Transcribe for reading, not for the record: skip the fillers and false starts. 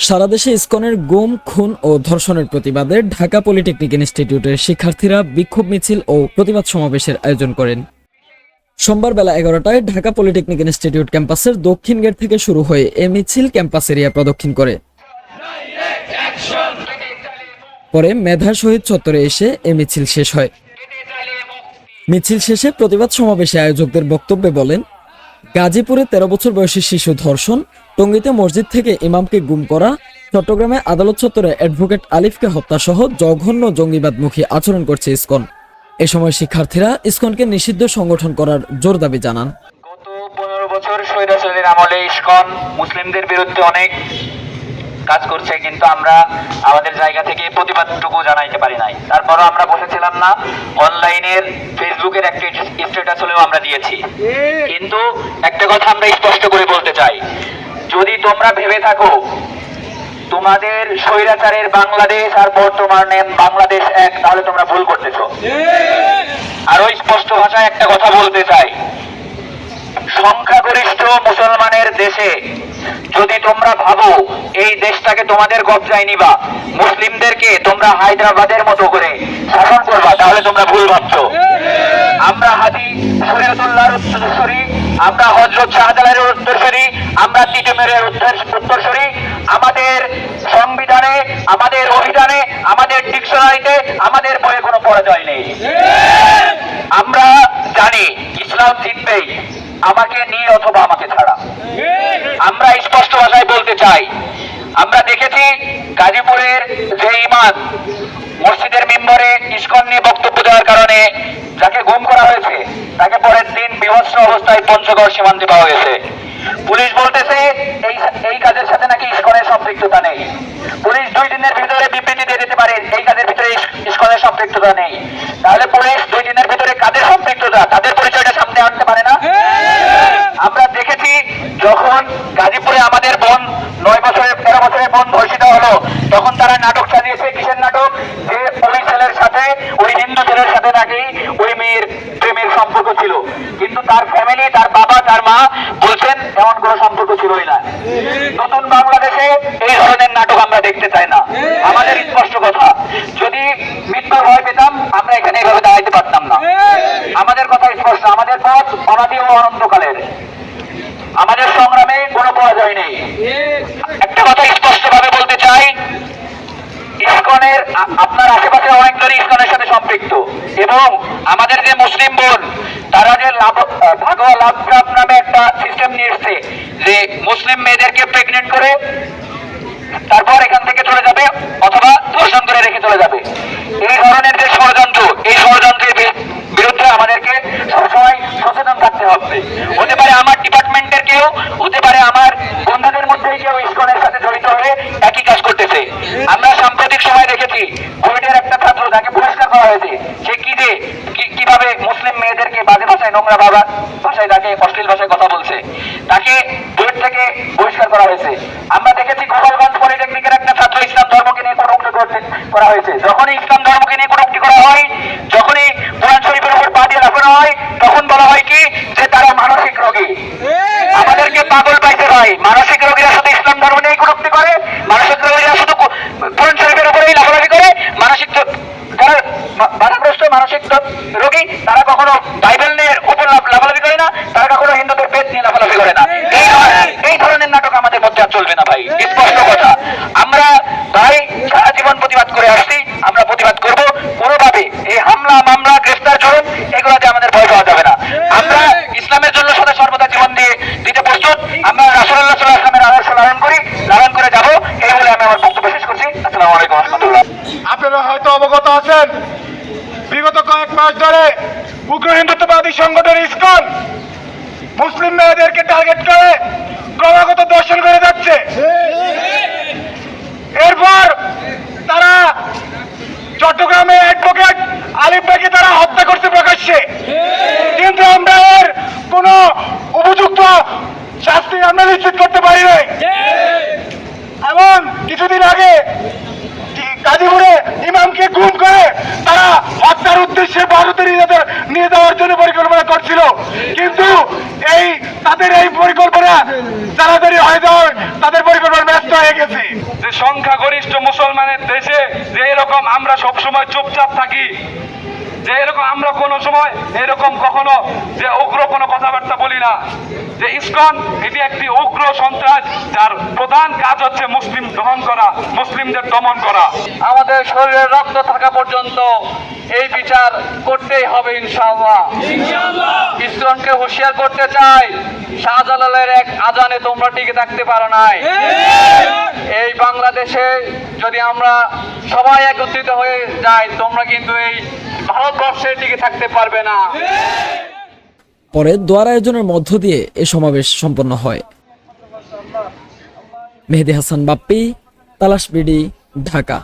সারা দেশে ইসকনের গুম, খুন ও ধর্ষণের প্রতিবাদে ঢাকা পলিটেকনিক ইনস্টিটিউটের শিক্ষার্থীরা বিক্ষোভ মিছিল ও প্রতিবাদ সমাবেশের আয়োজন করেন। সোমবার বেলা 11টায় ঢাকা পলিটেকনিক ইনস্টিটিউট ক্যাম্পাসের দক্ষিণ গেট থেকে শুরু হয়ে এ মিছিল ক্যাম্পাস এরিয়া প্রদক্ষিণ করে। পরে মেধা শহীদ চত্বরে এসে এ মিছিল শেষ হয়। মিছিল শেষে প্রতিবাদ সমাবেশে আয়োজকদের বক্তব্যে বলেন, গাজীপুরে 13 বছর বয়সী শিশু ধর্ষণ, টঙ্গীতে মসজিদ থেকে ইমামকে গুম করা, চট্টগ্রামে আদালত চত্বরে অ্যাডভোকেট আলিফকে হত্যা সহ জঘন্য জঙ্গিবাদমুখী আচরণ করছে ইসকন। এ সময় শিক্ষার্থীরা ইসকনকে নিষিদ্ধ সংগঠন করার জোর দাবি জানান। গত 15 বছর স্বৈরাচারের আমলে ইসকন মুসলিমদের বিরুদ্ধে অনেক কাজ করছে, কিন্তু আমরা আমাদের জায়গা থেকে প্রতিবাদটুকু জানাইতে পারি নাই। তারপরও আমরা বসেছিলাম না, অনলাইনের ফেসবুকের একটা স্ট্যাটাস হলেও আমরা দিয়েছি। কিন্তু একটা কথা আমরা স্পষ্ট করে বলতে চাই, যদি তোমরা ভেবে থাকো তোমাদের স্বৈরাচারের বাংলাদেশ আর বর্তমানে বাংলাদেশ এক, তাহলে তোমরা ভুল করতেছো। আরো স্পষ্ট ভাষায় একটা কথা বলতে চাই, সংখ্যাগরিষ্ঠ মুসলমানের দেশে যদি তোমরা ভাবো এই দেশটাকে তোমাদের কবজায় নিবা, মুসলিমদেরকে তোমরা হায়দ্রাবাদের মতো করে শাসন করবা, তাহলে তোমরা ভুল ভাবছো। আমরা হাজি শরীয়তুল্লাহর উত্তরসূরি, আমরা হযরত শাহজালালের উত্তরসূরি, আমরা তিতুমিরের উত্তরসূরি। আমাদের সংবিধানে, আমাদের অভিধানে, আমাদের ডিকশনারিতে, আমাদের বইয়ে কোনো পরাজয় নেই। আমরা জানি ইসলাম জিতবেই, আমাকে নিয়ে অথবা আমাকে ছাড়া। আমরা স্পষ্ট ভাষায় বলতে চাই, আমরা দেখেছি গাজীপুরের যে ইমাম মসজিদের মেম্বরে ইসকন নিয়ে বক্তব্য দেওয়ার কারণে যাকে গুম করা হয়েছে, তাকে পরের দিন বিভৎস অবস্থায় পঞ্চগড় সীমান্তে পাওয়া হয়েছে। পুলিশ বলতেছে এই কাজের সাথে নাকি ইসকনের সম্পৃক্ততা নেই। পুলিশ 2 দিনের ভিতরে বিবৃতি দিয়ে দিতে পারে এই কাজের ভিতরে ইসকনের সম্পৃক্ততা নেই। তাহলে পুলিশ 2 দিনের ভিতরে কাদের সম্পৃক্ততা, তাদের পরিচয়টা সামনে আনতে পারে না? আমরা দেখেছি যখন গাজীপুরে আমাদের বোন 13 বছরের বোন ধর্ষিত হলো, তখন তারা নাটক চালিয়েছে। কিসের নাটক? যে ওই ছেলের সাথে, ওই হিন্দু ছেলের সাথে নাকি ওই মেয়ের প্রেমের সম্পর্ক ছিল, কিন্তু তার ফ্যামিলি, তার বাবা, তার মা বলছেন এমন কোনো সম্পর্ক ছিলই না। নতুন বাংলাদেশে এই ধরনের নাটক আমরা দেখতে চাই না। আমাদের স্পষ্ট কথা, যদি মৃত্যুর ভয় পেতাম আমরা এখানে এইভাবে দাঁড়াইতে পারতাম না। আমাদের কথা স্পষ্ট, আমাদের পথ অনাদি ও অনন্তকালের, আমাদের সংগ্রামে কোনো পরাজয় নেই। একটা কথা স্পষ্ট ভাবে বলতে চাই, ইসকনের আপনার আশেপাশে অনেকজন ইসকনের সাথে সম্পৃক্ত, এবং আমাদের যে মুসলিম বোন তারা যে ভাগোয়া লাভ নামে একটা সিস্টেম নিয়ে এসছে, যে মুসলিম মেয়েদেরকে প্রেগনেন্ট করে তারপর এখান থেকে চলে যাবে অথবা ধর্ষণ করে রেখে চলে যাবে। এই ধরনের যে ষড়যন্ত্র, এই ষড়যন্ত্রের বিরুদ্ধে আমাদেরকে সবসময় সচেতন থাকতে হবে। হতে পারে আমার ডিপার্টমেন্টের কেউ, হতে পারে আমার বন্ধুদের মধ্যেই কেউ ইসকনের সাথে জড়িত হয়ে একই কাজ করতেছে। আমরা সাম্প্রতিক সময় দেখেছি কুয়েটের একটা ছাত্র, যাকে পুরস্কার করা হয়েছে, সে কিভাবে মুসলিম মেয়েদেরকে বাজে ভাষায়, নোংরা ভাষায়, তাকে অশ্লীল ভাষায় কথা বলছে, তাকে কুয়েট থেকে বহিষ্কার করা হয়েছে। আমরা দেখেছি গোপালগঞ্জ পলিটেকনিকের একটা ছাত্র ইসলাম ধর্মকে নিয়ে কটূক্তি করা হয়েছে। যখনই ইসলাম ধর্মকে নিয়ে কটূক্তি করা হয়, যখনই কোরআন শরীফের উপর পা দিয়ে লাফানো হয়, তখন বলা হয় কি যে তারা মানসিক রোগী। আমাদেরকে পাগল পাইতে হয়। মানসিক রোগীরা শুধু ইসলাম ধর্ম নিয়ে কটূক্তি করে, মানসিক রোগীরা শুধু কোরআন শরীফের উপরেই লাফালাফি করে। মানসিক যারা বাধাগ্রস্ত মানসিক রোগী, তারা কখনো বাইবেল নিয়ে উপর লাফালাফি করে না, তারা কখনো হিন্দুদের পেট নিয়ে লাফালাফি করে না। এই ধরনের নাটক আমাদের মধ্যে আর চলবে না ভাই, স্পষ্ট কথা। আমরা ভাই সারা জীবন প্রতিবাদ করে আসছি, আমরা প্রতিবাদ করব কোনোভাবে। এই হামলা, মামলা, গ্রেফতার, জুলুম, এগুলোতে আমাদের ভয় পাওয়া যাবে না। আমরা ইসলামের জন্য সদা সর্বদা জীবন দিতে প্রস্তুত। আমরা রাসূলুল্লাহ সাল্লাল্লাহু আলাইহি ওয়াসাল্লামের আদর্শ লালন করে যাব। এই বলে আমি আমার বক্তব্য শেষ করছি। আসসালামু আলাইকুম ওয়া রাহমাতুল্লাহ। আপনারা হয়তো অবগত আছেন, বিগত কয়েক মাস ধরে উগ্র হিন্দুত্ববাদী সংগঠন ইসকন মুসলিম মেয়েদেরকে টার্গেট করে ক্রমাগত দর্শন করে যাচ্ছে। এরপর তারা চট্টগ্রামে অ্যাডভোকেট আলিফকে তারা হত্যা করছে প্রকাশ্যে, কিন্তু আমরা এর কোনো উপযুক্ত শাস্তি আমরা নিশ্চিত করতে পারি নাই। এমন কিছুদিন আগে গাজীপুরে ইমামকে গুম করে তারা হত্যার উদ্দেশ্যে ভারতে নিয়ে যাওয়ার জন্য পরিকল্পনা করছিল, কিন্তু এই তাদের এই পরিকল্পনা তাড়াতাড়ি হয়ে যাওয়ার তাদের পরিকল্পনা ব্যস্ত হয়ে গেছে। যে সংখ্যাগরিষ্ঠ মুসলমানের দেশে যে এরকম আমরা সবসময় চুপচাপ থাকি, যে এরকম আমরা কোনো সময় এরকম কখনো যে উগ্র কোনো কথাবার্তা বলি না। যে ইসকন এটি একটি উগ্র সন্ত্রাস, যার প্রধান কাজ হচ্ছে মুসলিম দমন করা, মুসলিমদের দমন করা। আমাদের শরীরে রক্ত থাকা পর্যন্ত এই বিচার করতেই হবে ইনশাআল্লাহ। ইসকনকে হুঁশিয়ার করতে চাই, শাহজালালের এক আজানে তোমরা টিকে থাকতে পারো নাই। এই বাংলাদেশে যদি আমরা সবাই একত্রিত হয়ে যাই, তোমরা কিন্তু এই ভারতবর্ষে টিকে থাকতে পারবে না। পরে দোয়ার আয়োজনের মধ্য দিয়ে এ সমাবেশ সম্পন্ন হয়। মেহেদী হাসান বাপ্পি, তালাশ বিডি, ঢাকা।